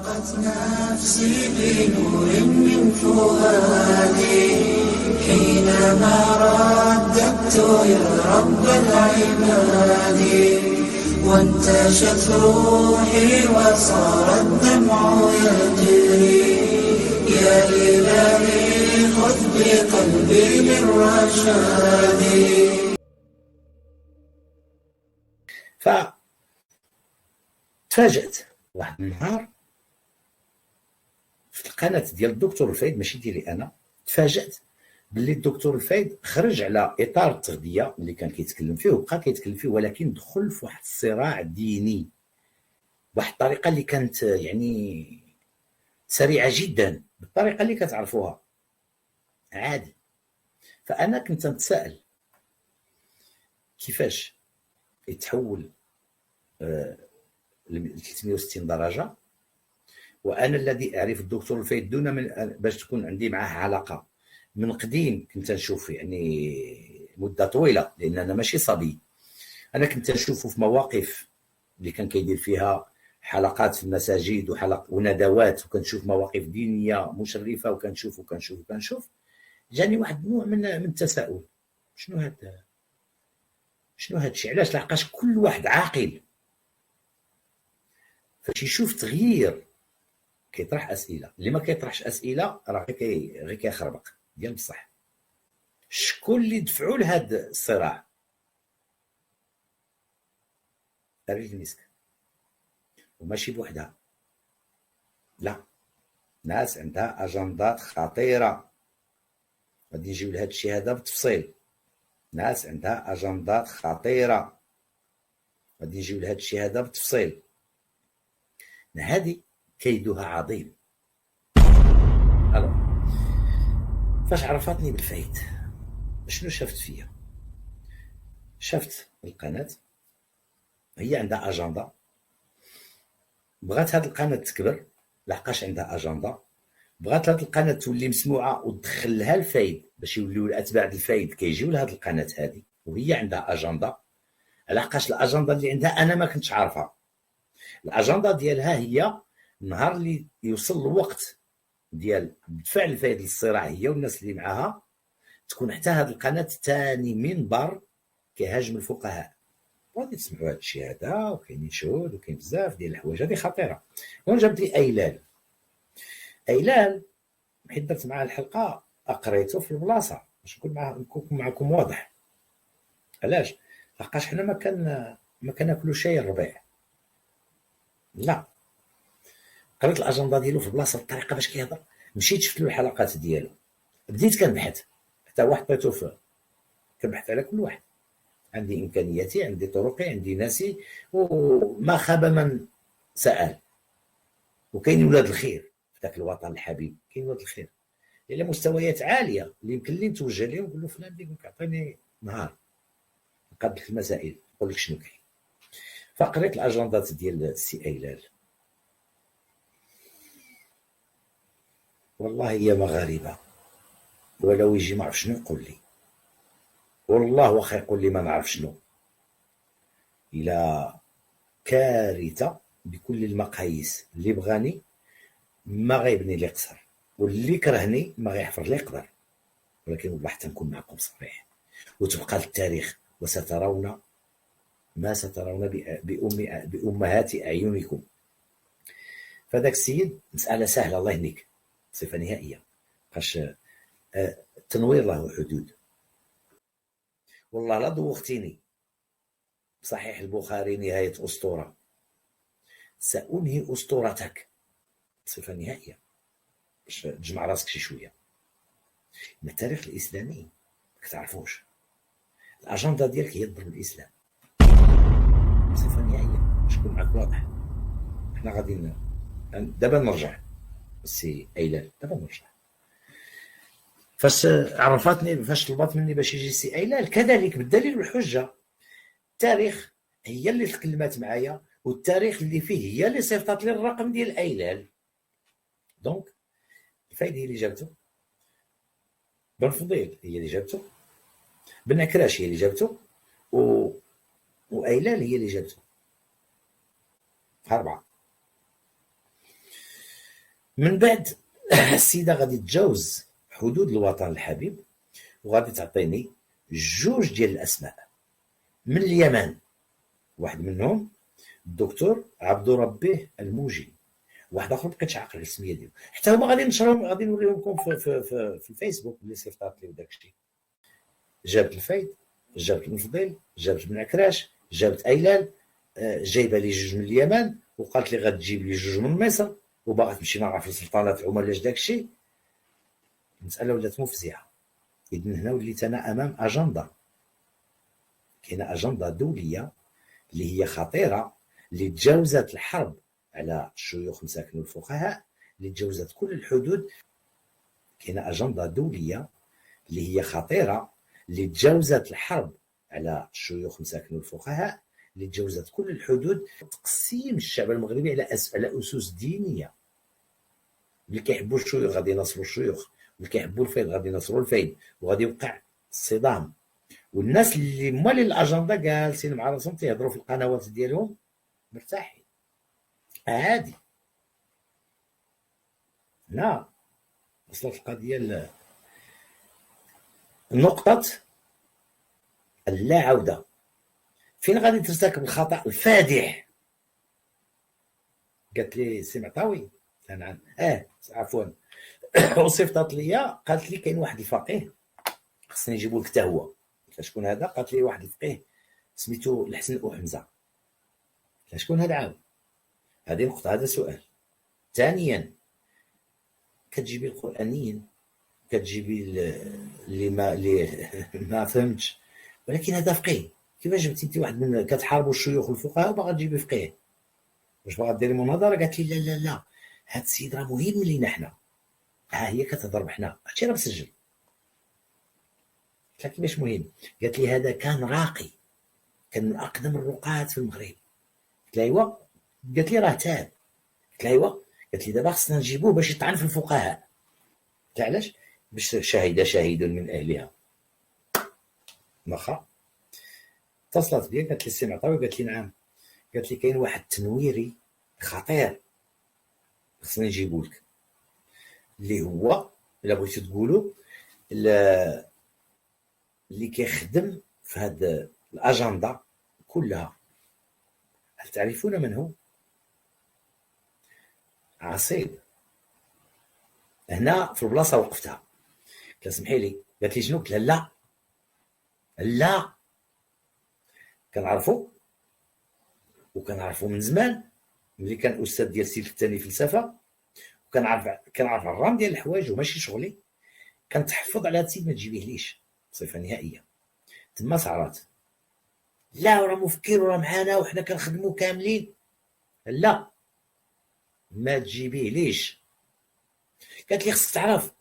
أشرقت نفسي بنور من فؤادي حينما رددت يا رب العباد، وانتشت روحي وصار الدمع يجري. يا إلهي خذ بقلبي للرشاد. فتفاجأت واحد النهار في القناه ديال الدكتور الفايد، ماشي ديالي انا. تفاجأت باللي الدكتور الفايد خرج على اطار التغذيه اللي كان كيتكلم فيه وبقى كيتكلم فيه، ولكن دخل في واحد الصراع ديني بواحد الطريقه اللي كانت يعني سريعه جدا، بالطريقه اللي كتعرفوها عادي. فانا كنت نتساءل كيفاش يتحول ل 360 درجه، وانا الذي اعرف الدكتور الفايد دون من باش تكون عندي معاه علاقه من قديم. كنت نشوف يعني مده طويله، لان انا ماشي صبي. انا كنت نشوفه في مواقف اللي كان كيدير فيها حلقات في المساجد وندوات، وكنشوف مواقف دينيه مشرفه، وكنشوف جاني واحد النوع من التساؤل. شنو هذا الشيء؟ علاش؟ لحقاش كل واحد عاقل فاش يشوف تغيير كيطرح اسئله. اللي ما كيطرحش اسئله راه غير كيخربق ديال بصح. شكون اللي دفعوا لهذا الصراع؟ ريج المسك، وماشي بوحدها، لا، ناس عندها اجندات خطيره. غادي نجيو لهذا الشيء هذا بالتفصيل. ناس عندها اجندات خطيره، غادي نجيو لهذا الشيء هذا بالتفصيل. هذه كيدها عظيم. الو، فاش عرفتني بالفايد شنو شافت فيا؟ شافت القناه هي عندها اجنده، بغات هاد القناه تكبر لحقاش عندها اجنده، بغات هاد القناه تولي مسموعه ودخل لها الفايد باش يوليو الاتباع ديال الفايد كيجيو لهاد القناه هذه، وهي عندها اجنده. لحقاش الاجنده اللي عندها انا ما كنتش عارفها. الاجنده ديالها هي النهار اللي يوصل الوقت ديال دفع الفايد للصراع هي والناس اللي معاها، تكون حتى هاد القناه ثاني منبر كيهاجم الفقهاء. غادي تسمعوا هذا الشيء هذا، وكاينين شهود وكاين بزاف ديال الحوايج هذه خطيره. وانا جابت لي ايلال حيت درت معاه الحلقه قريته في البلاصه باش نكون معكم واضح. علاش؟ لحقاش حنا ما كناكلو شاي الربيع، لا. قريت الاجنده ديالو في بلاصه الطريقه باش كيهضر، مشيت شفت له الحلقات ديالو، بديت كنبحث حتى واحد طيتو في كنبحث على كل واحد. عندي امكانياتي، عندي طرقي، عندي ناسي، وما خاب من سأل. وكاين ولاد الخير في ذاك الوطن الحبيب، كاين ولاد الخير على مستويات عاليه اللي يمكن لي نتوجه لهم نقول له فلان ديك عطيني نهار نقاد لك المسائل نقول لك شنو كاين. فقريت الاجندات ديال السي ايلال، والله هي مغاربه ولو يجي ما عرف شنو يقول لي، والله واخا يقول لي ما نعرف شنو، الى كارثه بكل المقاييس. اللي بغاني ما غيبني لي قصر، واللي كرهني ما غيحفر لي قدر. ولكن والله حتى نكون معكم صريح، وتبقى للتاريخ وسترون ما سترون بأمهات أعينكم. فذاك السيد مسألة سهلة الله يهنيك، صفة نهائية. باش التنوير له حدود. والله لا دوختيني صحيح البخاري نهاية أسطورة، سأنهي أسطورتك. صفة نهائية باش تجمع راسك شي شوية. من التاريخ الإسلامي ما كتعرفوش، الأجندة ديالك هي تضرب الإسلام. صفة نهائية باش نكون معاك واضح. حنا غادي دابا نرجع السي ايلال، دابا نرجع. فاش عرفتني، فاش طلبات مني باش يجي السي ايلال، كذلك بالدليل والحجه. التاريخ هي اللي تكلمات معايا، والتاريخ اللي فيه هي اللي صيفطات لي الرقم ديال ايلال. دونك الفايده هي اللي جابته، بن فضيل هي اللي جابته، بن عكراش هي اللي جابته، وايلال هي اللي جابته. 4. من بعد السيده غادي تجاوز حدود الوطن الحبيب وغادي تعطيني جوج ديال الاسماء من اليمن. واحد منهم الدكتور عبد ربه الموجي، واحد اخر مبقيتش عاقل السميه ديالو، حتى هما غادي نشرهم، غادي نوريهم لكم في الفيسبوك اللي صيفطات لي وداك الشيء. جابت الفايد، جابت المفضل، جابت بن عكراش، جابت ايلال، جايبه لي جوج من اليمن وقالت لي غتجيب لي جوج من مصر، وباغا تمشي معها في سلطنات عملاش داك الشيء. المساله ولات مفزعه. اذن هنا وليت انا امام اجنده، كاينه اجنده دوليه اللي هي خطيره، اللي تجاوزت الحرب على الشيوخ مساكن والفقهاء، اللي تجاوزت كل الحدود. كاينه اجنده دوليه اللي هي خطيره، اللي تجاوزت الحرب على الشيوخ مساكن والفقهاء، اللي تجاوزت كل الحدود. تقسيم الشعب المغربي على اسس دينيه. اللي كيحبوا الشيوخ غادي ينصروا الشيوخ، واللي كيحبوا الفيض غادي ينصروا الفيض، وغادي يوقع الصدام. والناس اللي مالين الاجنده جالسين مع راسهم تيهضروا في القنوات ديالهم مرتاحين عادي. هنا وصلت القضيه لنقطه اللا عوده. فين غادي ترتكب الخطا الفادح؟ قالت لي سي معطاوي، نعم عفوا وصيفطات ليا، قالت لي كاين واحد الفقيه خصني نجيبو لك حتى هو. قلت شكون هذا؟ قالت لي واحد الفقيه سميتو الحسن او حمزه. قلت شكون هذا عاود؟ هذه نقطه، هذا سؤال. ثانيا كتجيبي القرانيين، كتجيبي اللي ما فهمتش، ولكن هذا فقيه. كيفاش جبتي انت واحد من كتحاربوا الشيوخ والفقهاء وباغا تجيبي فقيه؟ واش باغا ديري مناظره؟ قالت لي لا لا لا، هاد السيد راه مهم لينا حنا، ها هي كتهضر بحنا، هادشي راه مسجل. قلت لها كيفاش مهم؟ قالت لي هذا كان راقي، كان من اقدم الرقاة في المغرب. قلت لها ايوا. قالت لي راه تاب. قلت لها ايوا. قالت لي دابا خصنا نجيبوه باش يطعن في الفقهاء. قلت لها علاش؟ باش شاهد من اهلها. واخا اتصلت بيا قالت لي السي معطاوي، قالت لي نعم. قالت لي كاين واحد التنويري خطير خصني نجيبو لك، اللي هو الا بغيتو تقولوا اللي كيخدم في هاد الاجنده كلها. هل تعرفون من هو؟ عصيب. هنا في البلاصه وقفتها، قلت لها سمحي لي. قالت لي شنو؟ قلت لها لا لا، كنعرفو وكنعرفو من زمان، ملي كان استاذ ديال السلك الثاني فلسفه، كنعرف الرام ديال الحوايج وماشي شغلي. كنتحفظ على هاد السيد ما تجيبيهليش بصفه نهائيه. تما صعرات لا وراه مفكر وراه معانا وحنا كنخدمو كاملين. لا ما تجيبيهليش. قالت لي خصك تعرف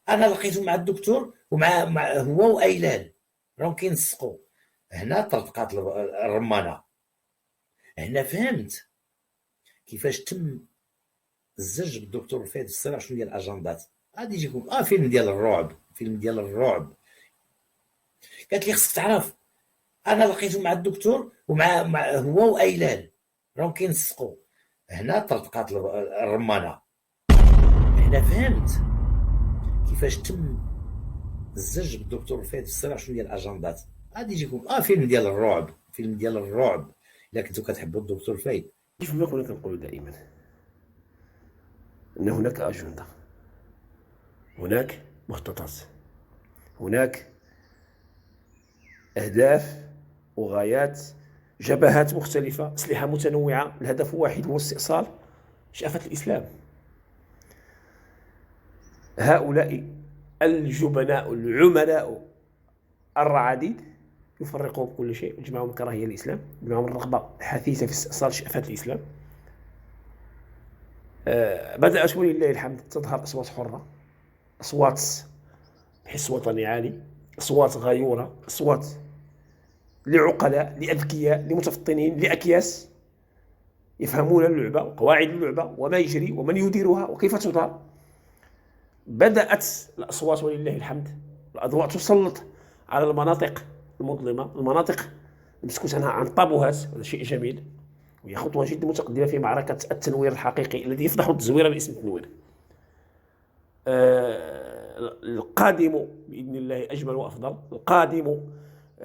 انا لقيته مع الدكتور ومع هو وايلال راهم كينسقوا. هنا طرطقات الرمانه. هنا فهمت كيفاش تم الزج بالدكتور الفايد في الصراع. شنو هي الاجندات؟ غادي يجيكم فيلم ديال الرعب، فيلم ديال الرعب. قالت لي خصك تعرف انا لقيته مع الدكتور ومع هو وايلال راهم كينسقوا. هنا طرطقات الرمانه. هنا فهمت كيفاش تم الزج بالدكتور الفايد في الصراع. شنو هي الاجندات؟ غادي يجيكم فيلم ديال الرعب، فيلم ديال الرعب. الا كنتو كتحبوا الدكتور الفايد. كيف ما كنا كنقول دائما ان هناك اجنده، هناك مخططات، هناك اهداف وغايات، جبهات مختلفه، اسلحه متنوعه. الهدف واحد هو استئصال شأفة الاسلام. هؤلاء الجبناء العملاء الرعاديد يفرقون كل شيء، يجمعهم كراهيه الاسلام، يجمعهم الرغبه الحثيثه في استئصال شأفة الاسلام. بدأت ولله الحمد تظهر أصوات حرة، أصوات بحس وطني عالي، أصوات غيورة، أصوات لعقلاء، لأذكياء، لمتفطنين، لأكياس يفهمون اللعبة وقواعد اللعبة وما يجري ومن يديرها وكيف تدار. بدأت الأصوات ولله الحمد، الأضواء تسلط على المناطق المظلمة، المناطق المسكوت عنها عن طابوهات. هذا شيء جميل، وهي خطوة جدا متقدمة في معركة التنوير الحقيقي الذي يفضح التزوير باسم التنوير. القادم بإذن الله أجمل وأفضل. القادم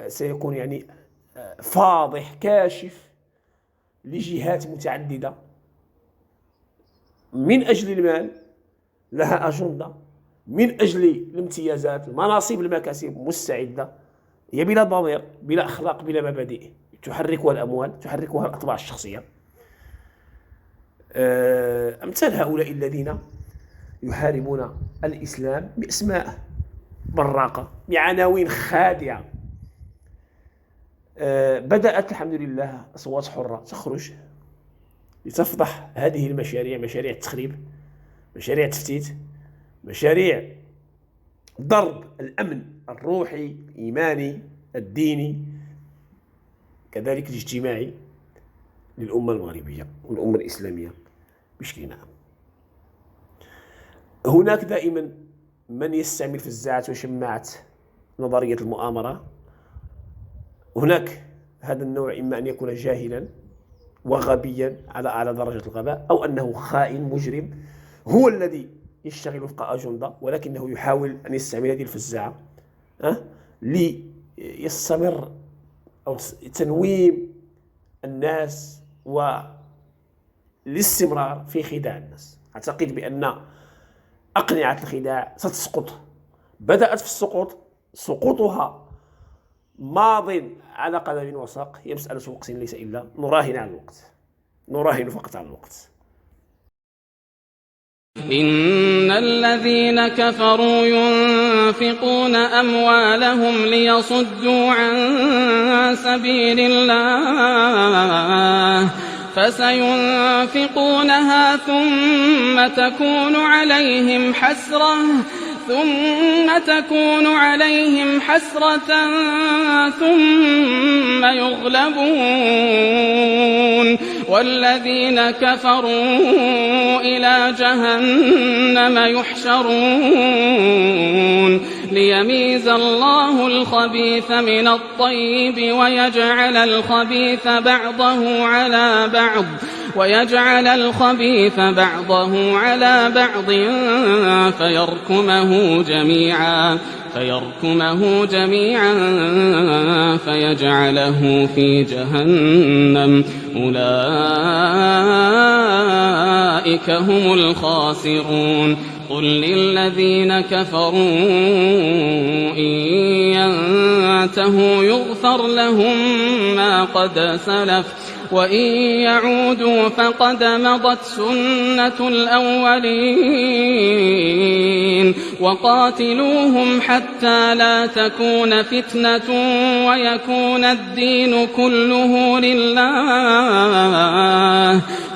سيكون يعني فاضح كاشف لجهات متعددة من أجل المال، لها أجندة، من أجل الامتيازات، المناصب، المكاسب، مستعدة، هي بلا ضمير، بلا أخلاق، بلا مبادئ، تحركها الأموال، تحركها الأطباع الشخصية. أمثال هؤلاء الذين يحاربون الإسلام بأسماء براقة، بعناوين خادعة. بدأت الحمد لله أصوات حرة تخرج لتفضح هذه المشاريع، مشاريع التخريب، مشاريع التفتيت، مشاريع ضرب الأمن الروحي، الإيماني، الديني، كذلك الاجتماعي للأمة المغربية والأمة الإسلامية بشكل عام. هناك دائما من يستعمل فزاعة وشماعة نظرية المؤامرة. هناك هذا النوع إما أن يكون جاهلا وغبيا على أعلى درجة الغباء، أو أنه خائن مجرم هو الذي يشتغل وفق أجندة، ولكنه يحاول أن يستعمل هذه الفزاعة ليستمر أو تنويم الناس والاستمرار في خداع الناس. أعتقد بأن أقنعة الخداع ستسقط، بدأت في السقوط، سقوطها ماض على قدم وساق، هي مسألة وقت ليس إلا نراهن على الوقت، نراهن فقط على الوقت. إن الذين كفروا ينفقون أموالهم ليصدوا عن سبيل الله فسينفقونها ثم تكون عليهم حسرة ثم يغلبون والذين كفروا إلى جهنم يحشرون ليميز الله الخبيث من الطيب ويجعل الخبيث بعضه على بعض فيركمه جميعا فيجعله في جهنم أولئك هم الخاسرون. قل للذين كفروا إن ينتهوا يغفر لهم ما قد سلف وإن يعودوا فقد مضت سنة الأولين وقاتلوهم حتى لا تكون فتنة ويكون الدين كله لله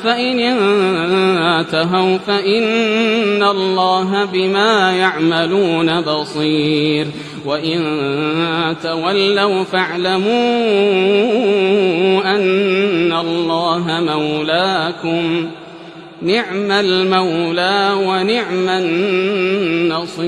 فإن انتهوا فإن الله بما يعملون بصير وإن تولوا فاعلموا أن الله مولاكم نعم المولى ونعم النصير.